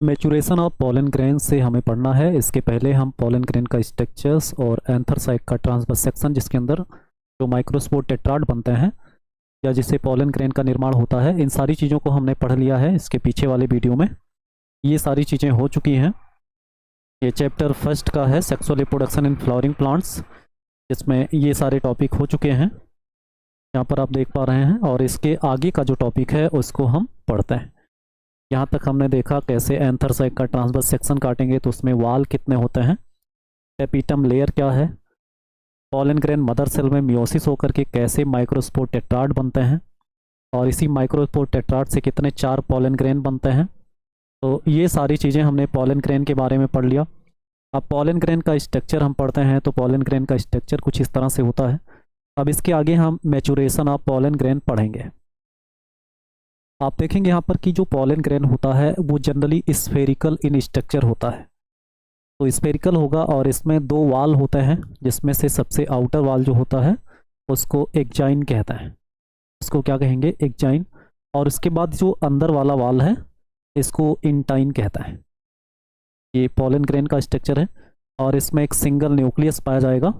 Maturation of pollen grain से हमें पढ़ना है। इसके पहले हम पोलन ग्रेन का स्ट्रक्चर्स और एंथरसाइक का ट्रांसवर्स सेक्शन, जिसके अंदर जो माइक्रोस्पोर टेट्राड बनते हैं या जिससे पोलन ग्रेन का निर्माण होता है, इन सारी चीज़ों को हमने पढ़ लिया है इसके पीछे वाले वीडियो में। ये सारी चीज़ें हो चुकी हैं। ये चैप्टर फर्स्ट का है, sexual reproduction in flowering plants, जिसमें ये सारे टॉपिक हो चुके हैं, यहाँ पर आप देख पा रहे हैं। और इसके आगे का जो टॉपिक है उसको हम पढ़ते हैं। यहाँ तक हमने देखा कैसे एंथरसाइक का ट्रांसवर्स सेक्शन काटेंगे तो उसमें वाल कितने होते हैं, एपिटम लेयर क्या है, पोलन ग्रेन मदर सेल में मियोसिस होकर के कैसे माइक्रोस्पोर टेट्राड बनते हैं, और इसी माइक्रोस्पोर टेट्राड से कितने 4 पोलन ग्रेन बनते हैं। तो ये सारी चीज़ें हमने पोलन ग्रेन के बारे में पढ़ लिया। अब पोलन ग्रेन का स्ट्रक्चर हम पढ़ते हैं, तो पोलन ग्रेन का स्ट्रक्चर कुछ इस तरह से होता है। अब इसके आगे हम मैचुरेशन ऑफ पोलन ग्रेन पढ़ेंगे। आप देखेंगे यहाँ पर कि जो पोलन ग्रेन होता है वो जनरली स्फेरिकल इन स्ट्रक्चर होता है। तो स्फेरिकल होगा और इसमें 2 वाल होते हैं, जिसमें से सबसे आउटर वाल जो होता है उसको एक्जाइन कहते हैं। इसको क्या कहेंगे, एक्जाइन। और उसके बाद जो अंदर वाला वाल है इसको इंटाइन कहता है। ये पोलन ग्रेन का स्ट्रक्चर है और इसमें एक सिंगल न्यूक्लियस पाया जाएगा।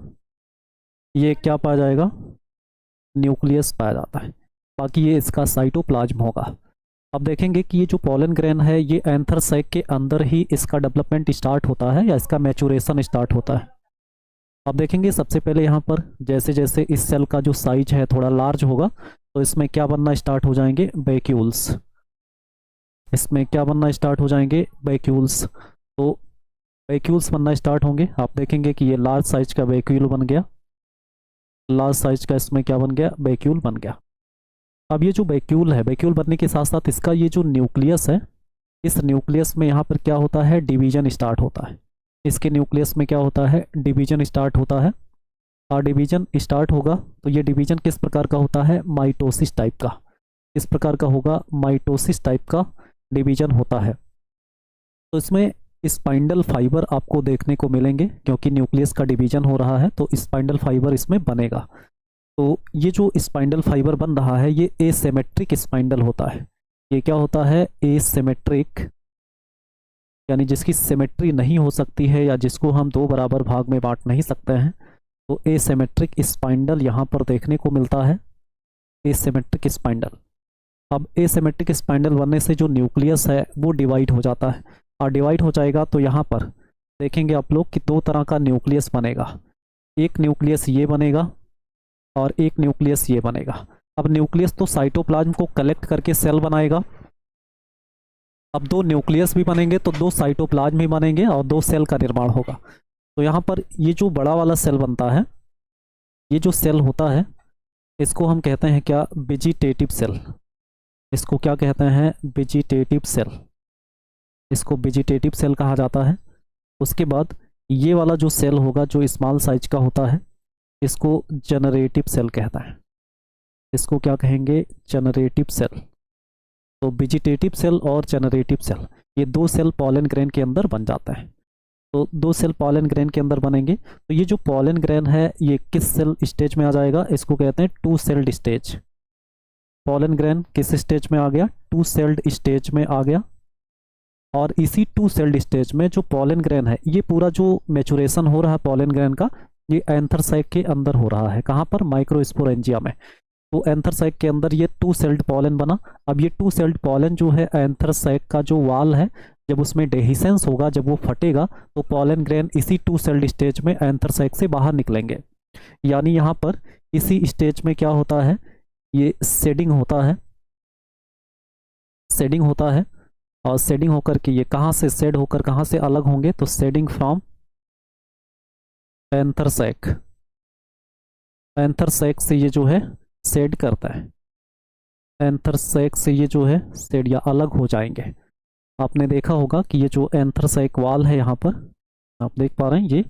ये क्या पाया जाएगा, न्यूक्लियस पाया जाता है। बाकी ये इसका साइटोप्लाज्म होगा। अब देखेंगे कि ये जो पोलन ग्रेन है ये एंथरसाइक के अंदर ही इसका डेवलपमेंट स्टार्ट होता है या इसका मैचुरेशन स्टार्ट होता है। अब देखेंगे सबसे पहले यहाँ पर जैसे जैसे इस सेल का जो साइज है थोड़ा लार्ज होगा तो इसमें क्या बनना स्टार्ट हो जाएंगे, वैक्यूल्स। इसमें क्या बनना स्टार्ट हो जाएंगे, वैक्यूल्स। तो वैक्यूल्स बनना स्टार्ट होंगे। आप देखेंगे कि ये लार्ज साइज का वैक्यूल बन गया, लार्ज साइज का इसमें क्या बन गया, वैक्यूल बन गया। अब ये जो वैक्यूल है, वैक्यूल बनने के साथ साथ इसका ये जो न्यूक्लियस है, इस न्यूक्लियस में यहाँ पर क्या होता है, डिवीजन स्टार्ट होता है। इसके न्यूक्लियस में क्या होता है, डिवीजन स्टार्ट होता है। और डिवीजन स्टार्ट होगा तो ये डिवीजन किस प्रकार का होता है, माइटोसिस टाइप का। इस प्रकार का होगा, माइटोसिस टाइप का डिवीजन होता है। तो इसमें स्पाइंडल फाइबर आपको देखने को मिलेंगे, क्योंकि न्यूक्लियस का डिवीजन हो रहा है तो स्पाइंडल फाइबर इसमें बनेगा। तो ये जो स्पाइंडल फाइबर बन रहा है ये एसिमेट्रिक स्पाइंडल होता है। ये क्या होता है, एसिमेट्रिक, यानी जिसकी सिमेट्री नहीं हो सकती है या जिसको हम 2 बराबर भाग में बांट नहीं सकते हैं, तो एसिमेट्रिक स्पाइंडल यहाँ पर देखने को मिलता है, एसिमेट्रिक स्पाइंडल। अब एसिमेट्रिक स्पाइंडल बनने से जो न्यूक्लियस है वो डिवाइड हो जाता है, और डिवाइड हो जाएगा तो यहाँ पर देखेंगे आप लोग कि 2 तरह का न्यूक्लियस बनेगा। एक न्यूक्लियस ये बनेगा और एक न्यूक्लियस ये बनेगा। अब न्यूक्लियस तो साइटोप्लाज्म को कलेक्ट करके सेल बनाएगा। अब 2 न्यूक्लियस भी बनेंगे तो 2 साइटोप्लाज्म भी बनेंगे और 2 सेल का निर्माण होगा। तो यहाँ पर ये जो बड़ा वाला सेल बनता है, ये जो सेल होता है इसको हम कहते हैं क्या, वेजिटेटिव सेल। इसको क्या कहते हैं, वेजिटेटिव सेल। इसको वेजिटेटिव सेल कहा जाता है। उसके बाद ये वाला जो सेल होगा जो स्मॉल साइज का होता है इसको जनरेटिव सेल कहता है। इसको क्या कहेंगे, जनरेटिव सेल। तो वेजिटेटिव सेल और जनरेटिव सेल, ये 2 सेल पोलन ग्रेन के अंदर बन जाता है। तो 2 सेल पोलन ग्रेन के अंदर बनेंगे। तो ये जो पोलन ग्रेन है ये किस सेल स्टेज में आ जाएगा, इसको कहते हैं 2 सेल्ड स्टेज। पोलन ग्रेन किस स्टेज में आ गया, 2 सेल्ड स्टेज में आ गया। और इसी 2 सेल्ड स्टेज में जो पोलन ग्रेन है, ये पूरा जो मैचुरेशन हो रहा है पोलन ग्रेन का, ये एंथरसाइक के अंदर हो रहा है। कहाँ पर, माइक्रोस्पोरेंजिया में। तो एंथरसाइक के अंदर ये 2 सेल्ड पोलन बना। अब ये 2 सेल्ड पोलन जो है एंथरसाइक का जो वाल है, जब उसमें डेहिसेंस होगा, जब वो फटेगा तो पोलन ग्रेन इसी 2 सेल्ड स्टेज में एंथरसाइक से बाहर निकलेंगे। यानी यहाँ पर इसी स्टेज में क्या होता है, ये शेडिंग होता है, शेडिंग होता है। और शेडिंग होकर के ये कहाँ से शेड होकर कहाँ से अलग होंगे, तो शेडिंग फ्रॉम एंथरसाइक। एंथरसाइक से ये जो है शेड करता है, एंथरसाइक से ये जो है शेड या अलग हो जाएंगे। आपने देखा होगा कि ये जो एंथरसाइक वाल है, यहाँ पर आप देख पा रहे हैं, ये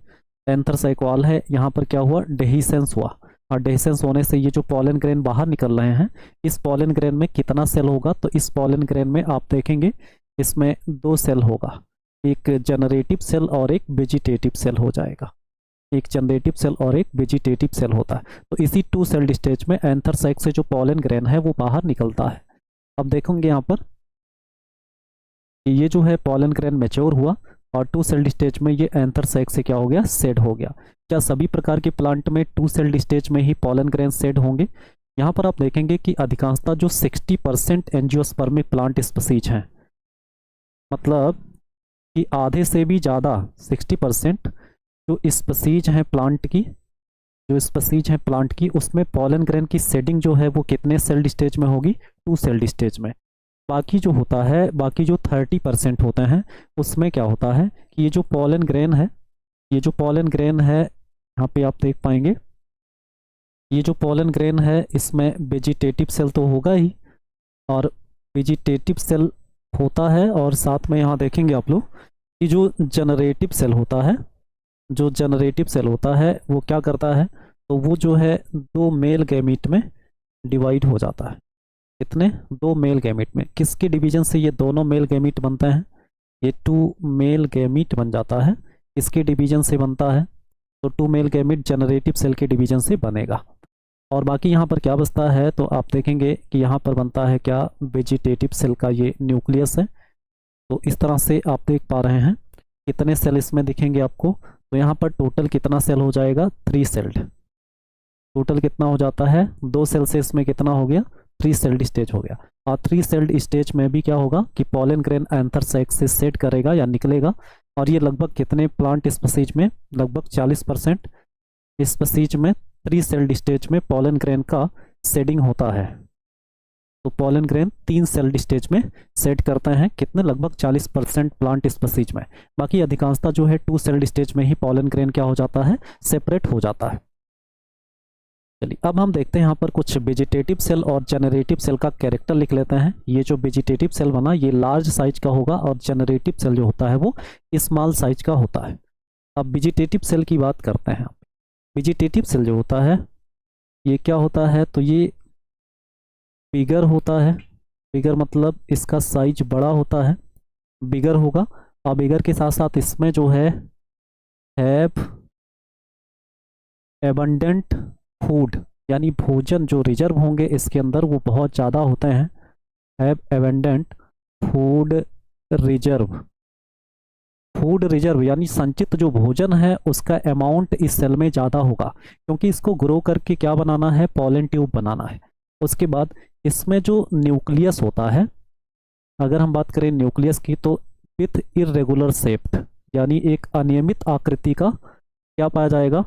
एंथरसाइक वाल है। यहाँ पर क्या हुआ, डेहिसेंस हुआ, और डेहिसेंस होने से ये जो पोलन ग्रेन बाहर निकल रहे हैं, इस पोलन ग्रेन में कितना सेल होगा, तो इस पोलन ग्रेन में आप देखेंगे इसमें 2 सेल होगा, एक जनरेटिव सेल और एक वेजिटेटिव सेल हो जाएगा। एक जनरेटिव सेल और एक वेजिटेटिव सेल होता है। तो इसी 2 सेल्ड स्टेज में एंथरसाइक से जो पोलन ग्रेन है वो बाहर निकलता है। अब देखोगे यहाँ पर कि ये जो है पॉलन ग्रेन मैच्योर हुआ और टू सेल्ड स्टेज में ये एंथर सैक से क्या हो गया, सेड हो गया। क्या सभी प्रकार के प्लांट में टू सेल्ड स्टेज में ही पॉलन ग्रेन सेड होंगे? यहाँ पर आप देखेंगे कि अधिकांशतः जो 60% एंजियोस्पर्मिक प्लांट स्पीसीज हैं, मतलब कि आधे से भी ज़्यादा 60% जो स्पीसीज हैं प्लांट की, जो स्पीसीज हैं प्लांट की, उसमें पॉलन ग्रेन की सेडिंग जो है वो कितने सेल्ड स्टेज में होगी, टू सेल्ड स्टेज में। बाकी जो होता है, बाकी जो 30% होते हैं उसमें क्या होता है कि ये जो पॉलन ग्रेन है, ये जो पॉलन ग्रेन है यहाँ पे आप देख पाएंगे, ये जो पॉलन ग्रेन है इसमें वेजिटेटिव सेल तो होगा ही, और वेजिटेटिव सेल होता है, और साथ में यहाँ देखेंगे आप लोग कि जो जनरेटिव सेल होता है, जो जनरेटिव सेल होता है वो क्या करता है, तो वो जो है दो मेल गैमीट में डिवाइड हो जाता है। कितने, दो मेल गैमीट में। किसके डिवीजन से ये दोनों मेल गैमीट बनते हैं, ये टू मेल गैमीट बन जाता है। किसके डिवीजन से बनता है, तो two male gamete generative cell के डिवीजन से बनेगा। और बाकी यहाँ पर क्या बचता है, तो आप देखेंगे कि यहाँ पर बनता है क्या, वेजिटेटिव सेल का ये न्यूक्लियस है। तो इस तरह से आप देख पा रहे हैं कितने सेल इसमें दिखेंगे आपको। तो यहाँ पर टोटल कितना सेल हो जाएगा, 3 सेल्ड। टोटल कितना हो जाता है, 2 सेल से इसमें कितना हो गया, 3 सेल्ड स्टेज हो गया। और 3 सेल्ड स्टेज में भी क्या होगा कि पॉलन ग्रेन एंथर सैक से सेट करेगा या निकलेगा। और ये लगभग कितने प्लांट स्पीसीज में, लगभग 40% स्पीसीज में 3 सेल्ड स्टेज में पॉलन ग्रेन का सेडिंग होता है। तो पॉलन ग्रेन 3 सेल्ड स्टेज में सेट करते हैं, कितने, लगभग 40% प्लांट स्पीसीज में। बाकी अधिकांशता जो है 2 सेल्ड स्टेज में ही पॉलन ग्रेन क्या हो जाता है, सेपरेट हो जाता है। चलिए अब हम देखते हैं यहाँ पर कुछ वेजिटेटिव सेल और जनरेटिव सेल का कैरेक्टर लिख लेते हैं। ये जो वेजिटेटिव सेल बना ये लार्ज साइज का होगा, और जनरेटिव सेल जो होता है वो स्मॉल साइज का होता है। अब वेजिटेटिव सेल की बात करते हैं। वेजिटेटिव सेल जो होता है ये क्या होता है, तो ये बिगर होता है। बिगर मतलब इसका साइज बड़ा होता है, बिगर होगा। और बिगर के साथ साथ इसमें जो है हैव एबंडेंट फूड, यानी भोजन जो रिजर्व होंगे इसके अंदर वो बहुत ज़्यादा होते हैं। Have abundant food reserve, food reserve यानी संचित जो भोजन है उसका अमाउंट इस सेल में ज़्यादा होगा, क्योंकि इसको ग्रो करके क्या बनाना है, पॉलन ट्यूब बनाना है। उसके बाद इसमें जो न्यूक्लियस होता है, अगर हम बात करें न्यूक्लियस की, तो विथ इरेगुलर शेप्ड, यानी एक अनियमित आकृति का क्या पाया जाएगा,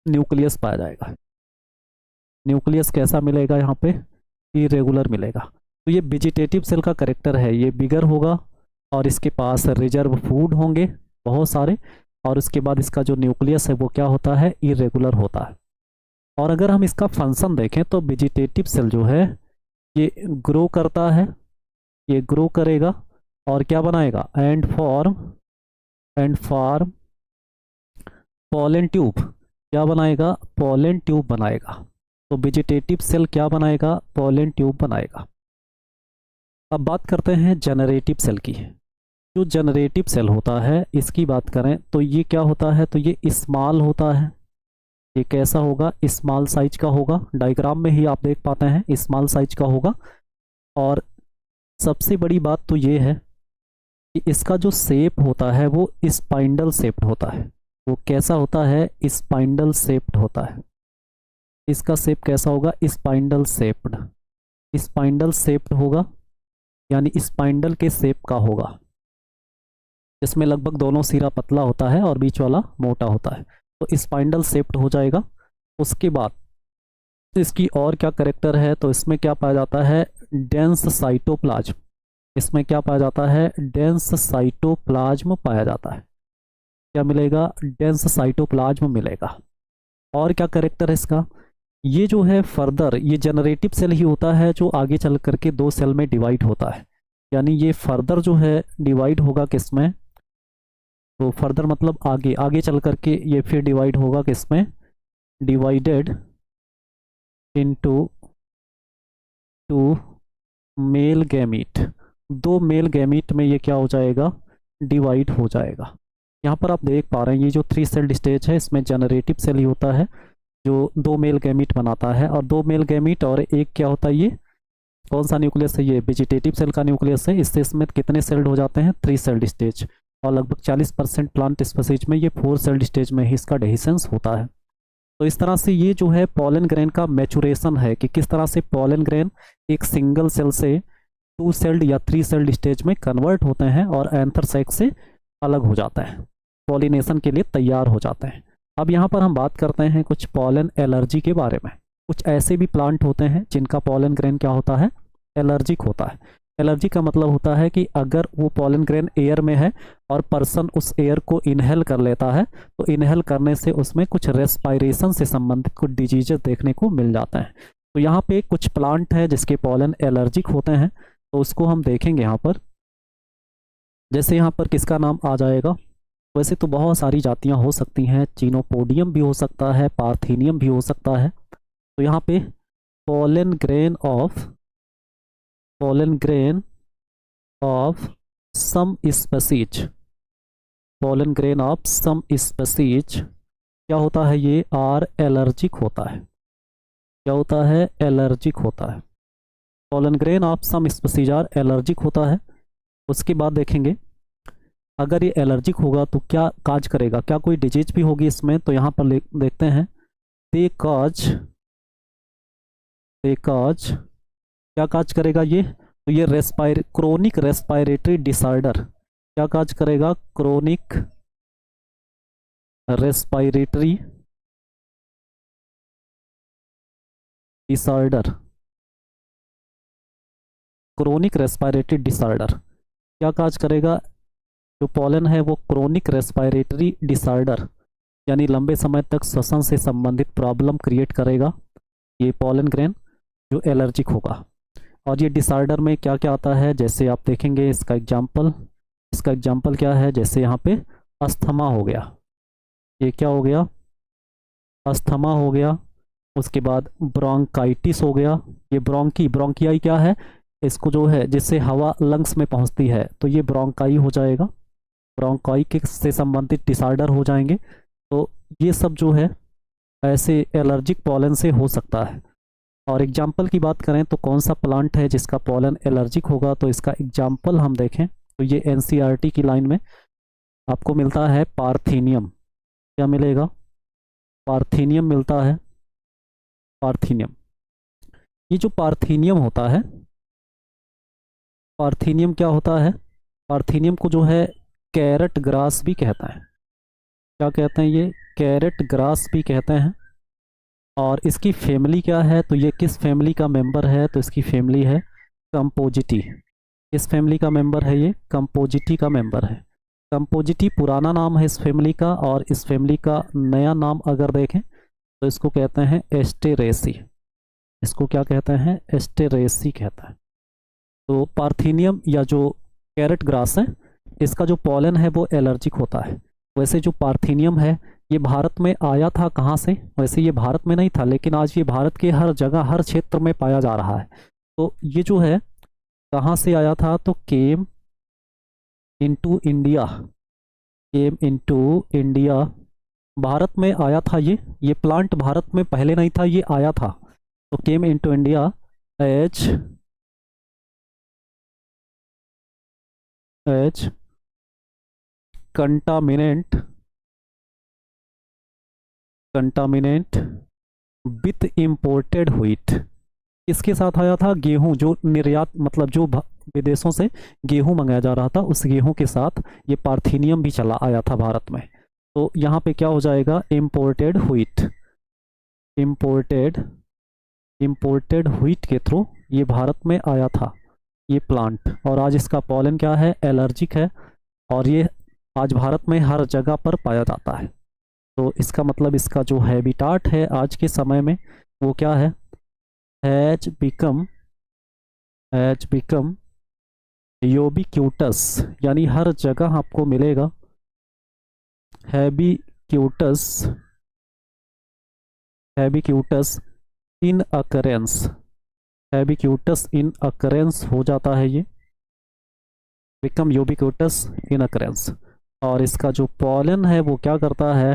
न्यूक्लियस पाया जाएगा। न्यूक्लियस कैसा मिलेगा, यहाँ पे इरेगुलर मिलेगा। तो ये वेजिटेटिव सेल का करेक्टर है, ये बिगर होगा और इसके पास रिजर्व फूड होंगे बहुत सारे, और उसके बाद इसका जो न्यूक्लियस है वो क्या होता है, इरेगुलर होता है। और अगर हम इसका फंक्शन देखें तो वेजिटेटिव सेल जो है ये ग्रो करता है, ये ग्रो करेगा और क्या बनाएगा, एंड फॉर्म पॉलन ट्यूब, क्या बनाएगा, पॉलन ट्यूब बनाएगा। तो वेजिटेटिव सेल क्या बनाएगा, पॉलन ट्यूब बनाएगा। अब बात करते हैं जनरेटिव सेल की। जो जनरेटिव सेल होता है इसकी बात करें तो ये क्या होता है, तो ये स्मॉल होता है। ये कैसा होगा, स्मॉल साइज का होगा। डायग्राम में ही आप देख पाते हैं स्मॉल साइज का होगा। और सबसे बड़ी बात तो ये है कि इसका जो शेप होता है वो स्पाइंडल शेप्ड होता है। वो कैसा होता है, स्पाइंडल शेप्ड होता है। इसका शेप कैसा होगा, स्पाइंडल शेप्ड, स्पाइंडल शेप्ड होगा, यानी स्पाइंडल के शेप का होगा। इसमें लगभग दोनों सिरा पतला होता है और बीच वाला मोटा होता है, तो स्पाइंडल शेप्ड हो जाएगा। उसके बाद इसकी और क्या करेक्टर है, तो इसमें क्या पाया जाता है, डेंस साइटोप्लाज्म। इसमें क्या पाया जाता है, डेंस साइटोप्लाज्म पाया जाता है। क्या मिलेगा, डेंस साइटोप्लाज्म मिलेगा। और क्या करेक्टर है इसका, ये जो है फर्दर, ये जनरेटिव सेल ही होता है जो आगे चल करके 2 सेल में डिवाइड होता है। यानी ये फर्दर जो है डिवाइड होगा किसमें, तो फर्दर मतलब आगे, आगे चल करके ये फिर डिवाइड होगा किसमें, divided into 2 male gamete. 2 male gamete में ये क्या हो जाएगा, डिवाइड हो जाएगा। यहाँ पर आप देख पा रहे हैं ये जो 3 सेल्ड स्टेज है इसमें जनरेटिव सेल ही होता है जो 2 मेल गैमीट बनाता है, और 2 मेल गैमीट और एक क्या होता है, ये कौन सा न्यूक्लियस है, ये वेजिटेटिव सेल का न्यूक्लियस है। इससे इसमें कितने सेल्ड हो जाते हैं, 3 सेल्ड स्टेज, और लगभग 40% प्लांट स्पीसीज में ये 4 सेल्ड स्टेज में ही इसका डेhiscence होता है। तो इस तरह से ये जो है पॉलन ग्रेन का मैचुरेशन है कि किस तरह से पॉलन ग्रेन एक सिंगल सेल से 2 सेल्ड या 3 सेल्ड स्टेज में कन्वर्ट होते हैं और एंथर सैक से अलग हो जाते हैं, पॉलिनेशन के लिए तैयार हो जाते हैं। अब यहाँ पर हम बात करते हैं कुछ पॉलन एलर्जी के बारे में। कुछ ऐसे भी प्लांट होते हैं जिनका पॉलन ग्रेन क्या होता है, एलर्जिक होता है। एलर्जी का मतलब होता है कि अगर वो पॉलन ग्रेन एयर में है और पर्सन उस एयर को इनहेल कर लेता है तो इनहेल करने से उसमें कुछ रेस्पायरेशन से संबंधित कुछ डिजीजेस देखने को मिल जाते हैं। तो यहाँ पे कुछ प्लांट है जिसके पॉलन एलर्जिक होते हैं, तो उसको हम देखेंगे यहाँ पर। जैसे यहाँ पर किसका नाम आ जाएगा, वैसे तो बहुत सारी जातियाँ हो सकती हैं, चीनोपोडियम भी हो सकता है, पार्थेनियम भी हो सकता है। तो यहाँ पे pollen grain of some species, pollen grain of some species क्या होता है, ये आर एलर्जिक होता है। क्या होता है, एलर्जिक होता है। pollen grain of some species are allergic होता है। उसके बाद देखेंगे अगर ये एलर्जिक होगा तो क्या काज करेगा, क्या कोई डिजीज भी होगी इसमें। तो यहाँ पर देखते हैं दे काज क्या काज करेगा ये, तो ये क्रोनिक रेस्पायरेटरी डिसऑर्डर, क्या काज करेगा, chronic respiratory disorder, chronic respiratory disorder क्या काज करेगा। जो पॉलन है वो क्रोनिक रेस्पायरेटरी डिसऑर्डर यानी लंबे समय तक श्वसन से संबंधित प्रॉब्लम क्रिएट करेगा, ये पॉलन ग्रेन जो एलर्जिक होगा। और ये डिसऑर्डर में क्या क्या आता है, जैसे आप देखेंगे इसका एग्जाम्पल क्या है, जैसे यहाँ पे अस्थमा हो गया, ये क्या हो गया, अस्थमा हो गया। उसके बाद ब्रोंकाइटिस हो गया, ये ब्रोंकियाई क्या है, इसको जो है जिससे हवा लंग्स में पहुँचती है तो ये ब्रोंकाई हो जाएगा, ब्रोंकाई के से संबंधित डिसऑर्डर हो जाएंगे। तो ये सब जो है ऐसे एलर्जिक पॉलन से हो सकता है। और एग्जाम्पल की बात करें तो कौन सा प्लांट है जिसका पॉलन एलर्जिक होगा, तो इसका एग्जाम्पल हम देखें तो ये एनसीईआरटी की लाइन में आपको मिलता है पार्थेनियम। क्या मिलेगा, पार्थेनियम मिलता है, पार्थेनियम। ये जो पार्थेनियम होता है, पार्थेनियम क्या होता है, पार्थेनियम को जो है कैरेट ग्रास भी कहता है। क्या कहते हैं, ये कैरेट ग्रास भी कहते हैं। और इसकी फैमिली क्या है, तो ये किस फैमिली का मेंबर है, तो इसकी फैमिली है कंपोजिटी। किस फैमिली का मेंबर है, ये कंपोजिटी का मेंबर है। कंपोजिटी पुराना नाम है इस फैमिली का, और इस फैमिली का नया नाम अगर देखें तो इसको कहते हैं एस्टेरेसी। इसको क्या कहते हैं, एस्टेरेसी कहता है। तो पार्थेनियम या जो कैरेट ग्रास है इसका जो पॉलन है वो एलर्जिक होता है। वैसे जो पार्थेनियम है ये भारत में आया था कहाँ से, वैसे ये भारत में नहीं था, लेकिन आज ये भारत के हर जगह हर क्षेत्र में पाया जा रहा है। तो ये जो है कहाँ से आया था, तो केम इनटू इंडिया, भारत में आया था। ये प्लांट भारत में पहले नहीं था, ये आया था। तो came into India as contaminant with imported wheat. इसके साथ आया था गेहूं, जो निर्यात मतलब जो विदेशों से गेहूं मंगाया जा रहा था उस गेहूं के साथ ये पार्थेनियम भी चला आया था भारत में। तो यहाँ पे क्या हो जाएगा, इम्पोर्टेड व्हीट के थ्रू ये भारत में आया था ये प्लांट। और आज इसका पॉलन क्या है, एलर्जिक है, और ये आज भारत में हर जगह पर पाया जाता है। तो इसका मतलब इसका जो हैबिटाट है आज के समय में वो क्या है, हैज बिकम यूबिक्यूटस, यानी हर जगह आपको मिलेगा हैबिक्यूटस इन अकरेंस हो जाता है, ये बिकम यूबिक्यूटस इन अकरेंस। और इसका जो पॉलन है वो क्या करता है,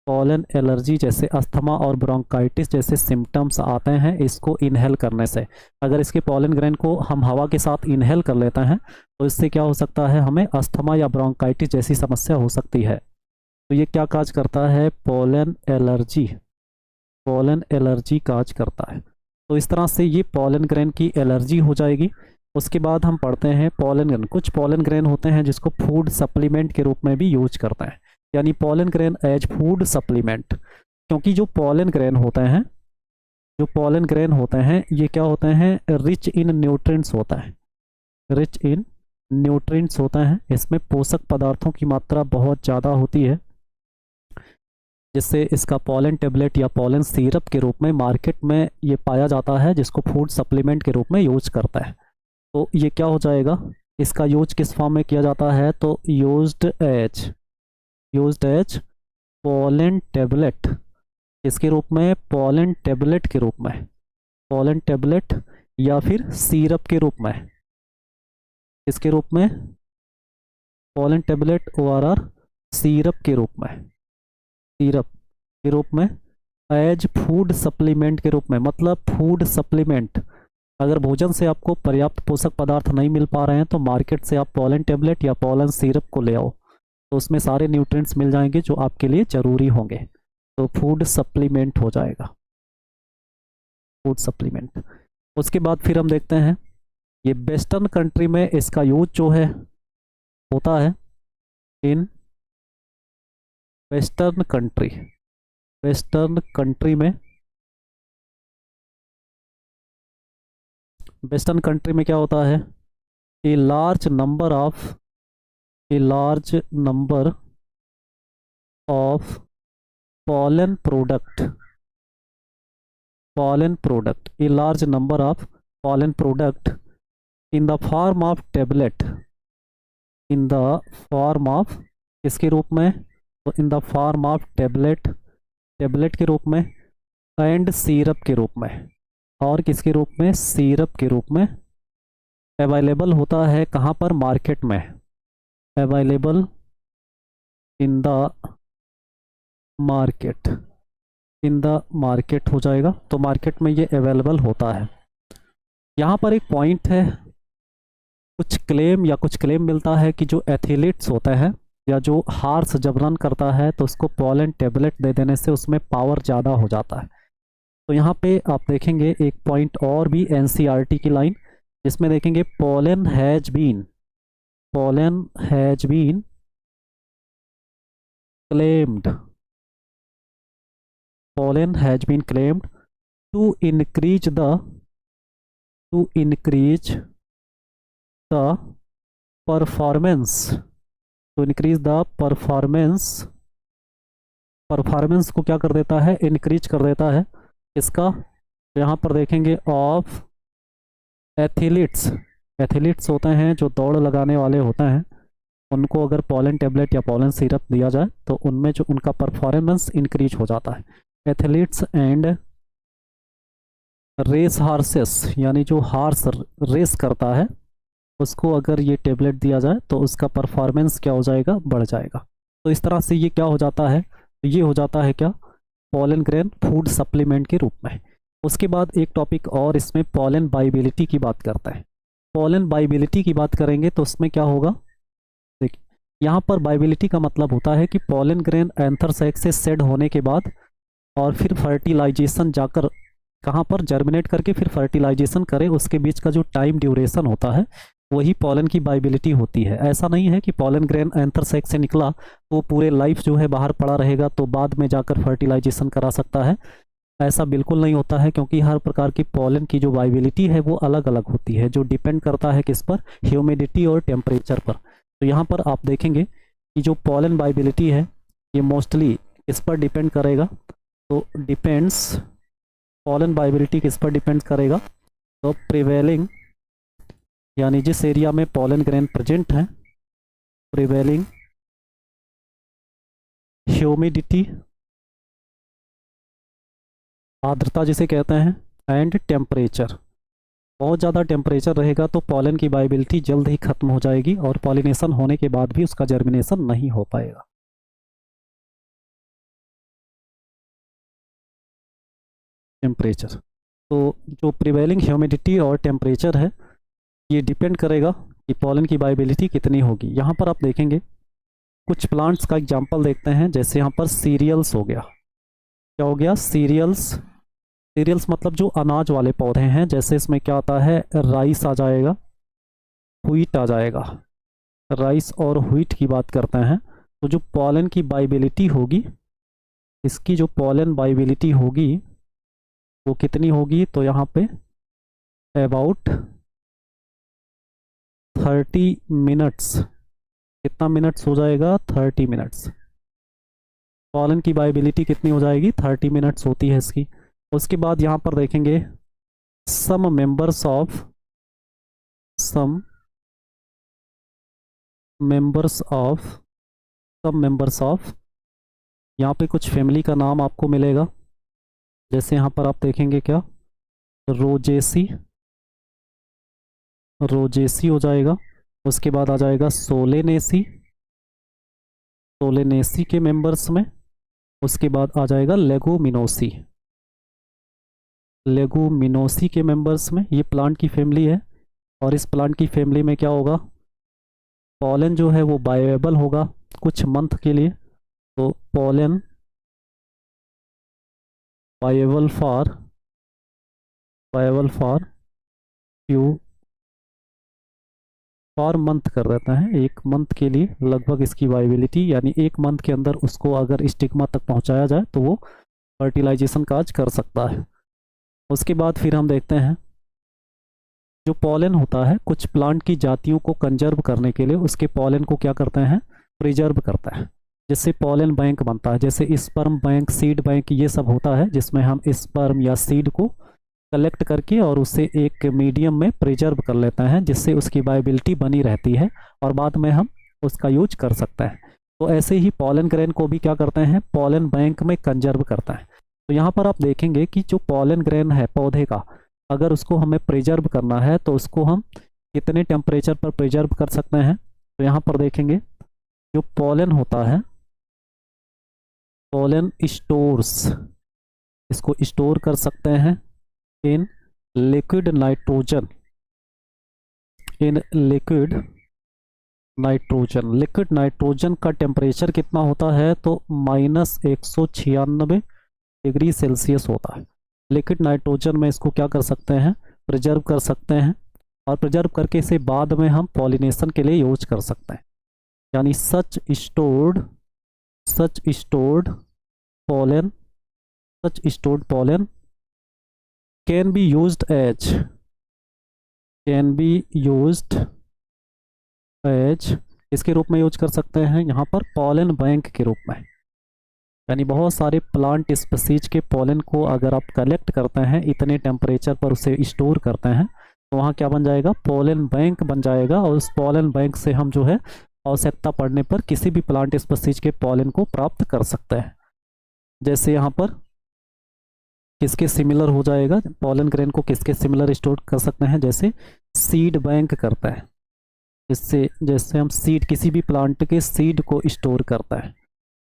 पॉलन एलर्जी जैसे अस्थमा और ब्रोंकाइटिस जैसे सिम्टम्स आते हैं इसको इनहेल करने से। अगर इसके पॉलन ग्रेन को हम हवा के साथ इनहेल कर लेते हैं तो इससे क्या हो सकता है, हमें अस्थमा या ब्रोंकाइटिस जैसी समस्या हो सकती है। तो ये क्या काज करता है, पॉलन एलर्जी काज करता है। तो इस तरह से ये पॉलन ग्रेन की एलर्जी हो जाएगी। उसके बाद हम पढ़ते हैं पॉलन ग्रेन। कुछ पॉलन ग्रेन होते हैं जिसको फूड सप्लीमेंट के रूप में भी यूज करते हैं, यानी pollen grain as food supplement. क्योंकि जो पॉलन ग्रेन होते हैं ये क्या होते हैं, रिच इन न्यूट्रिएंट्स होता है। इसमें पोषक पदार्थों की मात्रा बहुत ज़्यादा होती है, जिससे इसका पॉलन टेबलेट या पॉलन सिरप के रूप में मार्केट में ये पाया जाता है, जिसको फूड सप्लीमेंट के रूप में यूज करता है। तो ये क्या हो जाएगा, इसका यूज किस फॉर्म में किया जाता है, तो यूज्ड एज पॉलन टेबलेट। इसके रूप में पॉलन टेबलेट के रूप में, पॉलन टेबलेट या फिर सिरप के रूप में, इसके रूप में पॉलन टेबलेट ORR सिरप के रूप में, एज फूड सप्लीमेंट के रूप में। मतलब फूड सप्लीमेंट, अगर भोजन से आपको पर्याप्त पोषक पदार्थ नहीं मिल पा रहे हैं तो मार्केट से आप पॉलन टेबलेट या पॉलन सिरप को ले आओ, तो उसमें सारे न्यूट्रिएंट्स मिल जाएंगे जो आपके लिए ज़रूरी होंगे। तो फूड सप्लीमेंट हो जाएगा, फूड सप्लीमेंट। उसके बाद फिर हम देखते हैं ये वेस्टर्न कंट्री में इसका यूज जो है होता है इन वेस्टर्न कंट्री में क्या होता है, a large number of pollen product, a large number of pollen product in the form of tablet, इसके रूप में, तो in the form of tablet के रूप में, एंड सिरप के रूप में, और किसके रूप में, सिरप के रूप में अवेलेबल होता है। कहाँ पर, मार्केट में, अवेलेबल इन द मार्केट हो जाएगा। तो मार्केट में ये अवेलेबल होता है। यहाँ पर एक पॉइंट है, कुछ क्लेम मिलता है कि जो एथलीट्स होते हैं या जो हार्स जब रन करता है तो उसको पॉलन टेबलेट दे देने से उसमें पावर ज़्यादा हो जाता है। तो यहाँ पे आप देखेंगे एक पॉइंट और भी NCERT की लाइन, जिसमें देखेंगे pollen has been claimed to increase the performance को क्या कर देता है, इंक्रीज कर देता है। इसका यहाँ पर देखेंगे ऑफ एथलीट्स होते हैं जो दौड़ लगाने वाले होते हैं, उनको अगर पॉलन टेबलेट या पॉलन सिरप दिया जाए तो उनमें जो उनका परफॉर्मेंस इंक्रीज हो जाता है। एथलीट्स एंड रेस हार्सेस, यानी जो हार्स रेस करता है उसको अगर ये टेबलेट दिया जाए तो उसका परफॉर्मेंस क्या हो जाएगा, बढ़ जाएगा। तो इस तरह से ये क्या हो जाता है, तो ये हो जाता है क्या, पॉलन ग्रेन फूड सप्लीमेंट के रूप में। उसके बाद एक टॉपिक और इसमें पॉलन बाइबिलिटी की बात करता है। पॉलन बाइबिलिटी की बात करेंगे तो उसमें क्या होगा, देखिए यहाँ पर बाइबिलिटी का मतलब होता है कि पॉलन ग्रेन एंथर सैक से सेड होने के बाद और फिर फर्टिलाइजेशन जाकर कहाँ पर जर्मिनेट करके फिर फर्टिलाइजेशन करे, उसके बीच का जो टाइम ड्यूरेशन होता है वही पॉलन की बाइबिलिटी होती है। ऐसा नहीं है कि पॉलन ग्रेन एंथर सैक से निकला तो पूरे लाइफ जो है बाहर पड़ा रहेगा तो बाद में जाकर फर्टिलाइजेशन करा सकता है, ऐसा बिल्कुल नहीं होता है। क्योंकि हर प्रकार की पॉलन की जो बाइबिलिटी है वो अलग अलग होती है, जो डिपेंड करता है किस पर, ह्यूमिडिटी और टेम्परेचर पर। तो यहाँ पर आप देखेंगे कि जो पॉलन बाइबिलिटी है ये मोस्टली किस पर डिपेंड करेगा, तो डिपेंड्स, पॉलन बाइबिलिटी किस पर डिपेंड करेगा, तो प्रिवेलिंग, यानी जिस एरिया में पॉलन ग्रेन प्रेजेंट है, प्रिवेलिंग ह्यूमिडिटी, आर्द्रता जिसे कहते हैं, एंड टेम्परेचर। बहुत ज़्यादा टेम्परेचर रहेगा तो पॉलन की बाइबिलिटी जल्द ही खत्म हो जाएगी और पॉलिनेशन होने के बाद भी उसका जर्मिनेशन नहीं हो पाएगा। टेम्परेचर। तो जो प्रिवेलिंग ह्यूमिडिटी और टेम्परेचर है ये डिपेंड करेगा कि पॉलन की वाइबिलिटी कितनी होगी। यहाँ पर आप देखेंगे कुछ प्लांट्स का एग्जांपल देखते हैं, जैसे यहाँ पर सीरियल्स हो गया। क्या हो गया? सीरियल्स। सीरियल्स मतलब जो अनाज वाले पौधे हैं, जैसे इसमें क्या आता है, राइस आ जाएगा, व्हीट आ जाएगा। राइस और व्हीट की बात करते हैं तो जो पॉलन की वाइबिलिटी होगी, इसकी जो पॉलन वाइबिलिटी होगी वो कितनी होगी, तो यहाँ पे अबाउट 30 मिनट्स। कितना मिनट्स हो जाएगा? 30 मिनट्स। पॉलन की वाइबिलिटी कितनी हो जाएगी? 30 मिनट्स होती है इसकी। उसके बाद यहाँ पर देखेंगे सम मेंबर्स ऑफ यहाँ पे कुछ फैमिली का नाम आपको मिलेगा। जैसे यहाँ पर आप देखेंगे क्या, रोजेसी हो जाएगा। उसके बाद आ जाएगा सोलेनेसी के मेंबर्स में। उसके बाद आ जाएगा लेगुमिनोसी के मेंबर्स में। ये प्लांट की फैमिली है और इस प्लांट की फैमिली में क्या होगा, पॉलन जो है वो बायोएबल होगा कुछ मंथ के लिए। तो पॉलन बायोएबल फॉर मंथ कर देता है, एक मंथ के लिए लगभग इसकी वाइबिलिटी, यानी एक मंथ के अंदर उसको अगर स्टिग्मा तक पहुंचाया जाए तो वो फर्टिलाइजेशन काज कर सकता है। उसके बाद फिर हम देखते हैं जो पॉलन होता है कुछ प्लांट की जातियों को कंजर्व करने के लिए उसके पॉलन को क्या करते हैं, प्रिजर्व करता है, जिससे पॉलन बैंक बनता है। जैसे स्पर्म बैंक, सीड बैंक, ये सब होता है जिसमें हम स्पर्म या सीड को कलेक्ट करके और उसे एक मीडियम में प्रिजर्व कर लेते हैं, जिससे उसकी वाइबिलिटी बनी रहती है और बाद में हम उसका यूज कर सकते हैं। तो ऐसे ही पॉलन ग्रेन को भी क्या करते हैं, पॉलन बैंक में कंजर्व करता है। तो यहाँ पर आप देखेंगे कि जो पॉलन ग्रेन है पौधे का, अगर उसको हमें प्रिजर्व करना है तो उसको हम कितने टेम्परेचर पर प्रिजर्व कर सकते हैं। तो यहाँ पर देखेंगे जो पॉलन होता है, पॉलन स्टोर्स, इसको स्टोर कर सकते हैं in liquid nitrogen. Liquid nitrogen का टेम्परेचर कितना होता है, तो -196 डिग्री सेल्सियस होता है। लिक्विड नाइट्रोजन में इसको क्या कर सकते हैं, प्रिजर्व कर सकते हैं और प्रिजर्व करके इसे बाद में हम पॉलिनेशन के लिए यूज कर सकते हैं। यानी सच stored pollen can be used as इसके रूप में यूज कर सकते हैं यहाँ पर पॉलन बैंक के रूप में। यानी बहुत सारे प्लांट स्पीसीज के पॉलन को अगर आप कलेक्ट करते हैं, इतने टेम्परेचर पर उसे स्टोर करते हैं, तो वहाँ क्या बन जाएगा, पॉलन बैंक बन जाएगा। और उस पॉलन बैंक से हम जो है आवश्यकता पड़ने पर किसी भी प्लांट स्पीसीज के पॉलन को प्राप्त कर सकते हैं। जैसे यहाँ पर किसके सिमिलर हो जाएगा, पॉलन ग्रेन को किसके सिमिलर स्टोर कर सकते हैं, जैसे सीड बैंक करता है, जैसे हम सीड, किसी भी प्लांट के सीड को स्टोर करता है।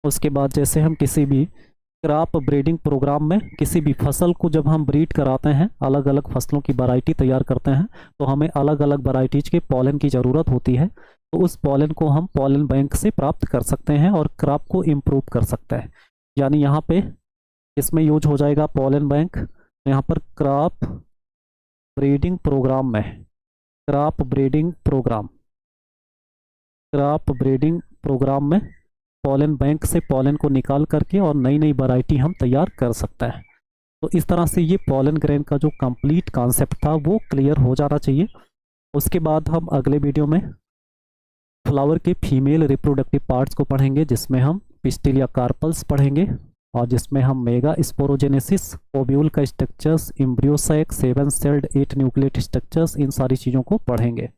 उसके बाद जैसे हम किसी भी क्रॉप ब्रीडिंग प्रोग्राम में किसी भी फसल को जब हम ब्रीड कराते हैं, अलग अलग फसलों की वैरायटी तैयार करते हैं, तो हमें अलग अलग वैरायटीज के पॉलन की ज़रूरत होती है। तो उस पॉलन को हम पॉलन बैंक से प्राप्त कर सकते हैं और क्रॉप को इम्प्रूव कर सकते हैं। यानी यहाँ पे इसमें यूज हो जाएगा पॉलन बैंक। यहाँ पर क्रॉप ब्रीडिंग प्रोग्राम में पॉलन बैंक से पॉलन को निकाल करके और नई नई वैरायटी हम तैयार कर सकते हैं। तो इस तरह से ये पॉलन ग्रेन का जो कंप्लीट कॉन्सेप्ट था वो क्लियर हो जाना चाहिए। उसके बाद हम अगले वीडियो में फ्लावर के फीमेल रिप्रोडक्टिव पार्ट्स को पढ़ेंगे, जिसमें हम पिस्टिल या कार्पल्स पढ़ेंगे और जिसमें हम मेगा स्पोरोजेनेसिस, ओव्यूल का structures, embryo sac, 7 celled 8 nucleate structures, इन सारी चीज़ों को पढ़ेंगे।